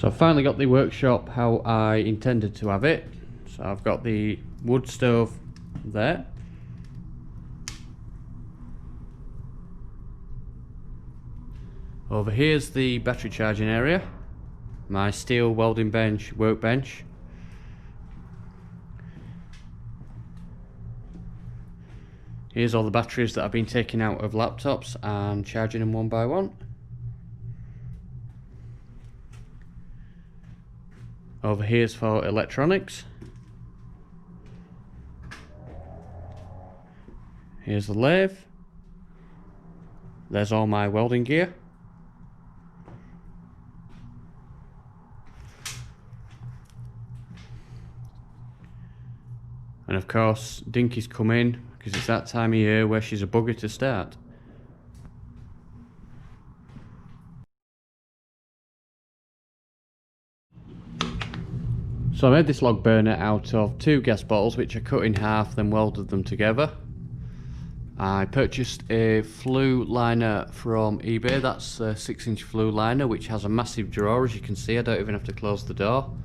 So I've finally got the workshop how I intended to have it. So I've got the wood stove there. Over here's the battery charging area. My steel welding bench, workbench. Here's all the batteries that I've been taking out of laptops and charging them one by one. Over here's for electronics. Here's the lathe. There's all my welding gear. And of course, Dinky's come in because it's that time of year where she's a bugger to start. So I made this log burner out of 2 gas bottles which I cut in half, then welded them together. I purchased a flue liner from eBay. That's a 6-inch flue liner which has a massive drawer. As you can see, I don't even have to close the door.